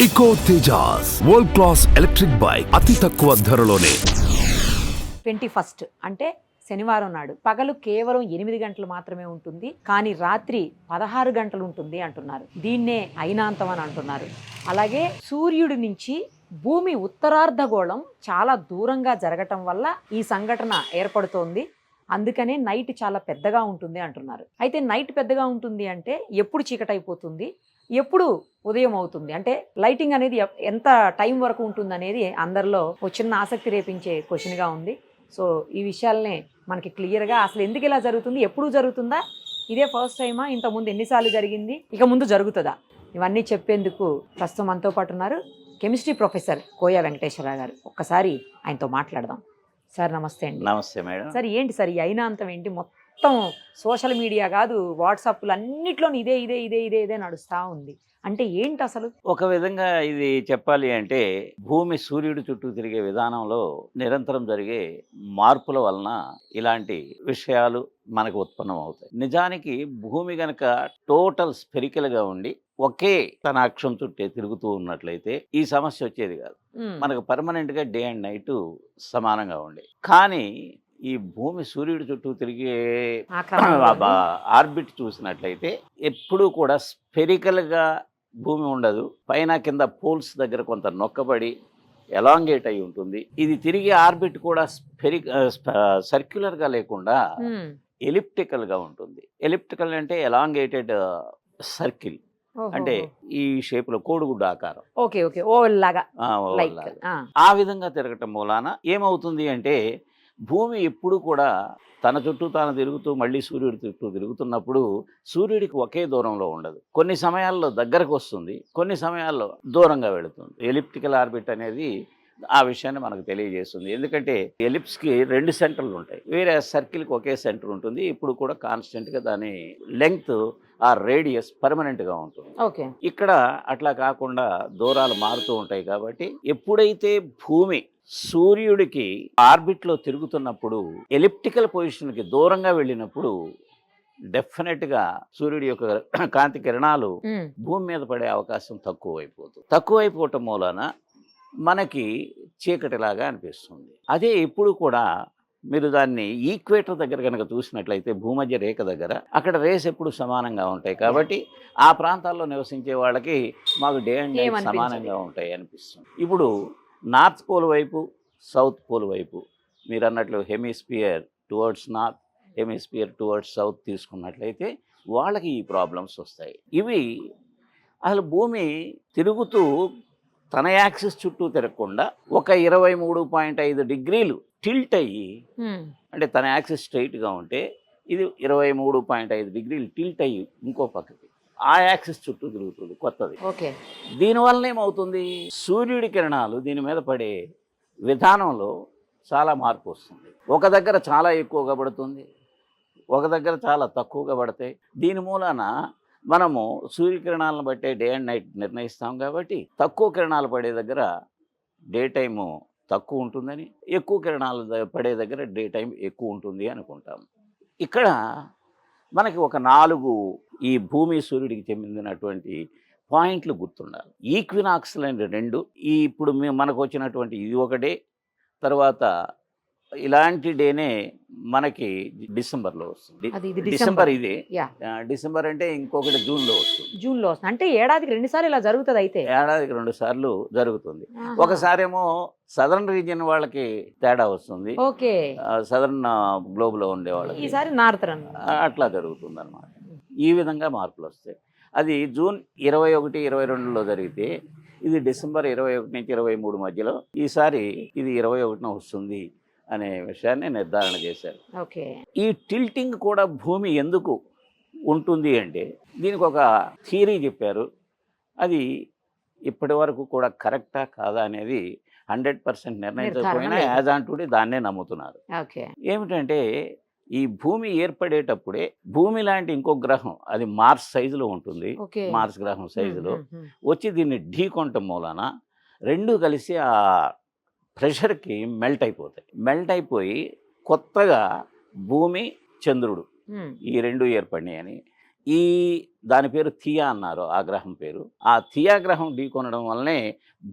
Eco Tejas world class electric bike అతి తక్కువ ధరలోనే. 21st అంటే శనివారం నాడు పగలు కేవలం 8 గంటలు మాత్రమే ఉంటుంది, కానీ రాత్రి 16 గంటలు ఉంటుంది అంటున్నారు. దీన్నే అయినాంతం అని అంటున్నారు. అలాగే సూర్యుడి నుంచి భూమి ఉత్తరార్ధగోళం చాలా దూరంగా జరగటం వల్ల ఈ సంఘటన ఏర్పడుతోంది. అందుకనే నైట్ చాలా పెద్దగా ఉంటుంది అంటున్నారు. అయితే నైట్ పెద్దగా ఉంటుంది అంటే ఎప్పుడు చీకటైపోతుంది, ఎప్పుడు ఉదయం అవుతుంది, అంటే లైటింగ్ అనేది ఎంత టైం వరకు ఉంటుంది అనేది అందరిలో ఒక చిన్న ఆసక్తి రేపించే క్వశ్చన్గా ఉంది. సో ఈ విషయాలనే మనకి క్లియర్గా అసలు ఎందుకు ఇలా జరుగుతుంది, ఎప్పుడు జరుగుతుందా, ఇదే ఫస్ట్ టైమా, ఇంతకుముందు ఎన్నిసార్లు జరిగింది, ఇక ముందు జరుగుతుందా, ఇవన్నీ చెప్పేందుకు ప్రస్తుతం మనతో పాటు ఉన్నారు కెమిస్ట్రీ ప్రొఫెసర్ కోయ వెంకటేశ్వరరావు గారు. ఒక్కసారి ఆయనతో మాట్లాడదాం. సార్ నమస్తే అండి. నమస్తే మేడం. సార్ ఏంటి సార్ ఈ అయినాంతం ఏంటి? మొత్తం సోషల్ మీడియా కాదు, వాట్సాప్లు అన్నిట్లోనూ ఇదే ఇదే ఇదే ఇదే ఇదే నడుస్తూ ఉంది. అంటే ఏంటి అసలు? ఒక విధంగా ఇది చెప్పాలి అంటే భూమి సూర్యుడి చుట్టూ తిరిగే విధానంలో నిరంతరం జరిగే మార్పుల వలన ఇలాంటి విషయాలు మనకు ఉత్పన్నం అవుతాయి. నిజానికి భూమి గనక టోటల్ స్పెరికల్గా ఉండి ఒకే తన అక్షం చుట్టే తిరుగుతూ ఉన్నట్లయితే ఈ సమస్య వచ్చేది కాదు. మనకు పర్మనెంట్గా డే అండ్ నైట్ సమానంగా ఉండే. కానీ ఈ భూమి సూర్యుడి చుట్టూ తిరిగే ఆర్బిట్ చూసినట్లయితే ఎప్పుడూ కూడా స్పెరికల్గా భూమి ఉండదు. పైన కింద పోల్స్ దగ్గర కొంత నొక్కబడి ఎలాంగేట్ అయి ఉంటుంది. ఇది తిరిగే ఆర్బిట్ కూడా సర్క్యులర్గా లేకుండా ఎలిప్టికల్గా ఉంటుంది. ఎలిప్టికల్ అంటే ఎలాంగేటెడ్ సర్కిల్, అంటే ఈ షేప్ లో కోడిగుడ్డు ఆకారం, ఆ విధంగా తిరగటం మూలాన ఏమవుతుంది అంటే భూమి ఎప్పుడు కూడా తన చుట్టూ తాను తిరుగుతూ మళ్ళీ సూర్యుడి చుట్టూ తిరుగుతున్నప్పుడు సూర్యుడికి ఒకే దూరంలో ఉండదు. కొన్ని సమయాల్లో దగ్గరకు వస్తుంది, కొన్ని సమయాల్లో దూరంగా వెళుతుంది. ఎలిప్టికల్ ఆర్బిట్ అనేది ఆ విషయాన్ని మనకు తెలియజేస్తుంది. ఎందుకంటే ఎలిప్స్కి 2 సెంటర్లు ఉంటాయి, వేరే సర్కిల్కి ఒకే సెంటర్ ఉంటుంది. ఇప్పుడు కూడా కాన్స్టెంట్గా దాని లెంగ్త్ ఆ రేడియస్ పర్మనెంట్గా ఉంటుంది. ఇక్కడ అట్లా కాకుండా దూరాలు మారుతూ ఉంటాయి. కాబట్టి ఎప్పుడైతే భూమి సూర్యుడికి ఆర్బిట్లో తిరుగుతున్నప్పుడు ఎలిప్టికల్ పొజిషన్కి దూరంగా వెళ్ళినప్పుడు డెఫినెట్గా సూర్యుడి యొక్క కాంతి కిరణాలు భూమి మీద పడే అవకాశం తక్కువైపోవటం మూలాన మనకి చీకటిలాగా అనిపిస్తుంది. అదే ఎప్పుడు కూడా మీరు దాన్ని ఈక్వేటర్ దగ్గర కనుక చూసినట్లయితే భూమధ్య రేఖ దగ్గర అక్కడ రేస్ ఎప్పుడు సమానంగా ఉంటాయి. కాబట్టి ఆ ప్రాంతాల్లో నివసించే వాళ్ళకి మాకు డే అండ్ నైట్ సమానంగా ఉంటాయి అనిపిస్తుంది. ఇప్పుడు నార్త్ పోల్ వైపు, సౌత్ పోల్ వైపు మీరు అన్నట్లు hemisphere towards north, hemisphere towards south తీసుకున్నట్లయితే వాళ్ళకి ఈ ప్రాబ్లమ్స్ వస్తాయి. ఇవి అసలు భూమి తిరుగుతూ తన యాక్సిస్ చుట్టూ తిరగకుండా ఒక 23.5 డిగ్రీలు టిల్ట్ అయ్యి, అంటే తన యాక్సిస్ స్ట్రైట్గా ఉంటే ఇది 23.5 డిగ్రీలు టిల్ట్ అయ్యి ఇంకో పక్కకి ఆ యాక్సిస్ చుట్టూ తిరుగుతుంది కొత్తది. దీనివల్ల ఏమవుతుంది, సూర్యుడి కిరణాలు దీని మీద పడే విధానంలో చాలా మార్పు వస్తుంది. ఒక దగ్గర చాలా ఎక్కువగా పడుతుంది, ఒక దగ్గర చాలా తక్కువగా పడతాయి. దీని మూలాన మనము సూర్యకిరణాలను బట్టే డే అండ్ నైట్ నిర్ణయిస్తాం. కాబట్టి తక్కువ కిరణాలు పడే దగ్గర డే టైము తక్కువ ఉంటుందని, ఎక్కువ కిరణాలు పడే దగ్గర డే టైం ఎక్కువ ఉంటుంది అనుకుంటాం. ఇక్కడ మనకి ఒక 4 ఈ భూమి సూర్యుడికి చెందినటువంటి పాయింట్లు గుర్తుండాలి. ఈక్వినాక్స్ అని 2, ఈ ఇప్పుడు మనకు వచ్చినటువంటి ఇది ఒక డే, తర్వాత ఇలాంటి డేనే మనకి డిసెంబర్లో వస్తుంది. డిసెంబర్ ఇదే, డిసెంబర్ అంటే ఇంకొకటి జూన్లో వస్తుంది. అంటే ఏడాదికి 2 సార్లు ఇలా జరుగుతుంది. అయితే ఏడాదికి 2 సార్లు జరుగుతుంది. ఒకసారేమో సదరన్ రీజియన్ వాళ్ళకి తేడా వస్తుంది, సదరన్ గ్లోబ్ లో ఉండే వాళ్ళకి ఈసారి నార్థరన్, అట్లా జరుగుతుంది అన్నమాట. ఈ విధంగా మార్పులు వస్తాయి. అది జూన్ 21, 22లో జరిగితే ఇది డిసెంబర్ 21 నుంచి 23 మధ్యలో, ఈసారి ఇది 21న వస్తుంది అనే విషయాన్ని నిర్ధారణ చేశారు. ఈ టిల్టింగ్ కూడా భూమి ఎందుకు ఉంటుంది అంటే దీనికి ఒక థియరీ చెప్పారు. అది ఇప్పటి వరకు కూడా కరెక్టా కాదా అనేది 100% నిర్ణయించకపోయినా యాజ్ ఆన్ టుడే దాన్నే నమ్ముతున్నారు. ఏమిటంటే ఈ భూమి ఏర్పడేటప్పుడే భూమి లాంటి ఇంకో గ్రహం, అది మార్స్ సైజులో ఉంటుంది, మార్స్ గ్రహం సైజులో వచ్చి దీన్ని ఢీకొనటం మూలాన 2 కలిసి ఆ ప్రెషర్కి మెల్ట్ అయిపోయి కొత్తగా భూమి, చంద్రుడు ఈ 2 ఏర్పడినాయని, ఈ దాని పేరు థియా అన్నారు ఆ గ్రహం పేరు. ఆ థియా గ్రహం ఢీకొనడం వల్లనే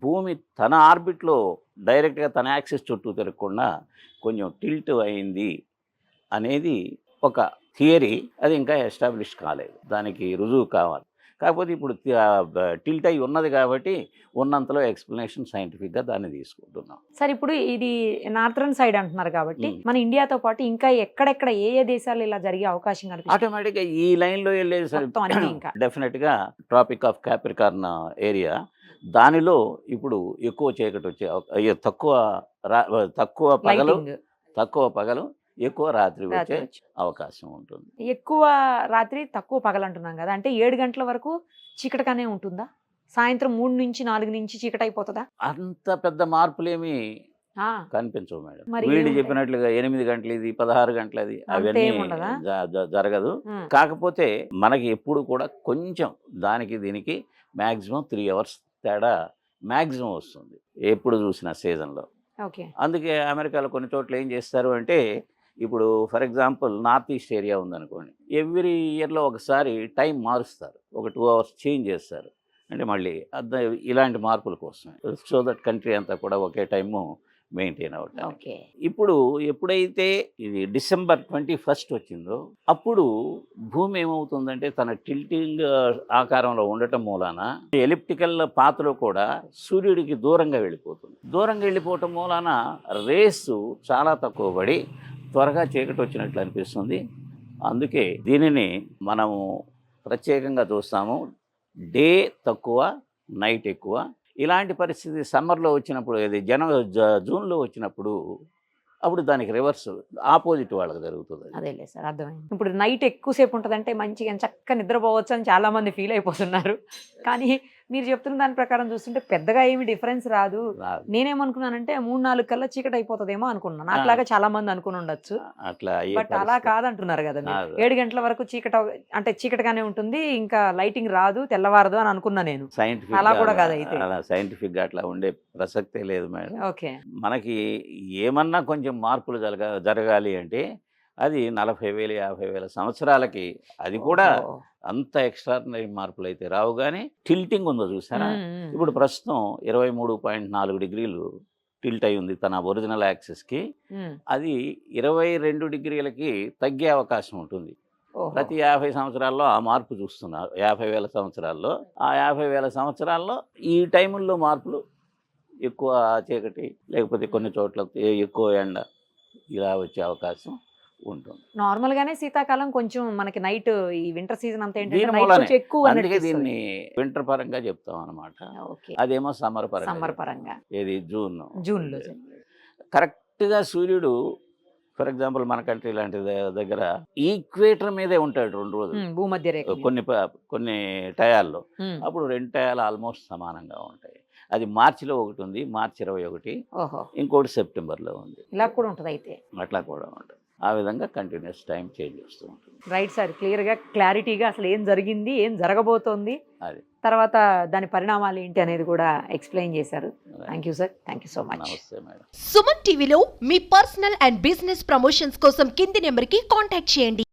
భూమి తన ఆర్బిట్లో డైరెక్ట్గా తన యాక్సిస్ చుట్టూ తిరగకుండా కొంచెం టిల్ట్ అయింది అనేది ఒక థియరీ. అది ఇంకా ఎస్టాబ్లిష్ కాలేదు, దానికి రుజువు కావాలి. కాకపోతే ఇప్పుడు టిల్ట్ అయి ఉన్నది కాబట్టి ఉన్నంతలో ఎక్స్ప్లెనేషన్ సైంటిఫిక్గా దాన్ని తీసుకుంటున్నాం. సార్ ఇప్పుడు ఇది నార్థరన్ సైడ్ అంటున్నారు కాబట్టి మన ఇండియాతో పాటు ఇంకా ఎక్కడెక్కడ ఏ ఏ దేశాలు ఇలా జరిగే అవకాశం కనిపిస్తుంది? ఆటోమేటిక్గా ఈ లైన్లో వెళ్ళేది ఇంకా డెఫినెట్గా ట్రాపిక్ ఆఫ్ క్యాప్రికార్న్ ఏరియా, దానిలో ఇప్పుడు ఎక్కువ చీకటి వచ్చే తక్కువ పగలు ఎక్కువ రాత్రి వచ్చే అవకాశం ఉంటుంది. ఎక్కువ రాత్రి తక్కువ పగలు అంటున్నాం కదా, అంటే 7 గంటల వరకు చీకటిగానే ఉంటుందా? సాయంత్రం 3 నుంచి 4 నుంచి చీకటి అయిపోతుందా? అంత పెద్ద మార్పులేమి కనిపించవు మేడం. వీళ్ళు చెప్పినట్లుగా 8 గంటలది 16 గంటలది అవన్నీ జరగదు. కాకపోతే మనకి ఎప్పుడు కూడా కొంచెం దానికి దీనికి మ్యాక్సిమం 3 అవర్స్ తేడా మ్యాక్సిమం వస్తుంది ఎప్పుడు చూసిన సీజన్లో. అందుకే అమెరికాలో కొన్ని చోట్ల ఏం చేస్తారు అంటే, ఇప్పుడు for example north east area ఉందనుకోండి, ఎవ్రీ ఇయర్లో ఒకసారి టైం మారుస్తారు, ఒక 2 అవర్స్ చేంజ్ చేస్తారు. అంటే మళ్ళీ ఇలాంటి మార్పుల కోసమే, సో దట్ కంట్రీ అంతా కూడా ఒకే టైము మెయింటైన్ అవుతాయి. ఇప్పుడు ఎప్పుడైతే ఇది December 21 వచ్చిందో అప్పుడు భూమి ఏమవుతుందంటే తన టిల్టింగ్ ఆకారంలో ఉండటం మూలాన ఎలిప్టికల్ పాత్లో కూడా సూర్యుడికి దూరంగా వెళ్ళిపోతుంది. దూరంగా వెళ్ళిపోవటం మూలాన రేసు చాలా తక్కువ పడి త్వరగా చీకటి వచ్చినట్లు అనిపిస్తుంది. అందుకే దీనిని మనము ప్రత్యేకంగా చూస్తాము, డే తక్కువ నైట్ ఎక్కువ. ఇలాంటి పరిస్థితి సమ్మర్లో వచ్చినప్పుడు, ఇది జూన్లో వచ్చినప్పుడు అప్పుడు దానికి రివర్స్ ఆపోజిట్ వాళ్ళకి జరుగుతుంది. అదేలే సార్, అర్థమైంది. ఇప్పుడు నైట్ ఎక్కువసేపు ఉంటుందంటే మంచిగా చక్కగా నిద్రపోవచ్చు అని చాలామంది ఫీల్ అయిపోతున్నారు. కానీ మీరు చెప్తున్న దాని ప్రకారం చూస్తుంటే పెద్దగా ఏమి డిఫరెన్స్ రాదు. నేనేమనుకున్నానంటే 3-4 కల్లా చీకటి అయిపోతుందేమో అనుకున్నాను. నాకులాగా చాలా మంది అనుకుని ఉండొచ్చు, బట్ అలా కాదంటున్నారు కదా. 7 గంటల వరకు అంటే చీకటిగానే ఉంటుంది, ఇంకా లైటింగ్ రాదు, తెల్లవారదు అని అనుకున్నా నేను. అలా కూడా కాదు అయితే. సైంటిఫిక్ గా అట్లా ఉండే ప్రసక్తే లేదు మేడం. ఓకే, మనకి ఏమన్నా కొంచెం మార్పులు జరగాలి అంటే అది 40,000 50,000 సంవత్సరాలకి, అది కూడా అంత ఎక్స్ట్రాడినరీ మార్పులు అయితే రావు. కానీ టిల్టింగ్ ఉందో చూసారా, ఇప్పుడు ప్రస్తుతం 23.4 డిగ్రీలు టిల్ట్ అయి ఉంది తన ఒరిజినల్ యాక్సిస్కి. అది 22 డిగ్రీలకి తగ్గే అవకాశం ఉంటుంది. ప్రతి 50 సంవత్సరాల్లో ఆ మార్పు చూస్తున్నారు. 50,000 సంవత్సరాల్లో, ఆ 50,000 సంవత్సరాల్లో ఈ టైముల్లో మార్పులు ఎక్కువ చీకటి, లేకపోతే కొన్ని చోట్ల ఎక్కువ ఎండ, ఇలా వచ్చే అవకాశం ఉంటుంది. నార్మల్ గానే శీతాకాలం కొంచెం మనకి నైట్, ఈ వింటర్ సీజన్ అంతా ఏంటంటే ఎక్కువ, అందుకే దీన్ని వింటర్ పరంగా చెప్తాం అనమాట. అదేమో సమ్మర్ పరంగా, ఏది జూన్లో కరెక్ట్గా సూర్యుడు ఫర్ ఎగ్జాంపుల్ మన కంట్రీ లాంటి దగ్గర ఈక్వేటర్ మీదే ఉంటాడు 2 రోజులు, భూమధ్య రేఖ కొన్ని టయాల్లో. అప్పుడు 2 టయాలు ఆల్మోస్ట్ సమానంగా ఉంటాయి. అది మార్చిలో ఒకటి ఉంది, మార్చి 21, ఇంకోటి సెప్టెంబర్లో ఉంది. ఇలా కూడా ఉంటుంది అయితే, అట్లా కూడా ఉంటుంది. ఆ విధంగా కంటిన్యూస్ టైం చేంజ్ చేస్తూ ఉంటుంది. రైట్ సార్, క్లియర్గా క్లారిటీగా అసలు ఏం జరిగింది, ఏం జరగబోతోంది, అది తర్వాత దాని పరిణామాలు ఏంటి అనేది కూడా ఎక్స్ప్లెయిన్ చేశారు. Thank you sir, thank you so much. నమస్తే మేడం. సుమన్ టీవీలో మీ పర్సనల్ అండ్ బిజినెస్ ప్రమోషన్స్ కోసం కింది నెంబర్కి కాంటాక్ట్ చేయండి.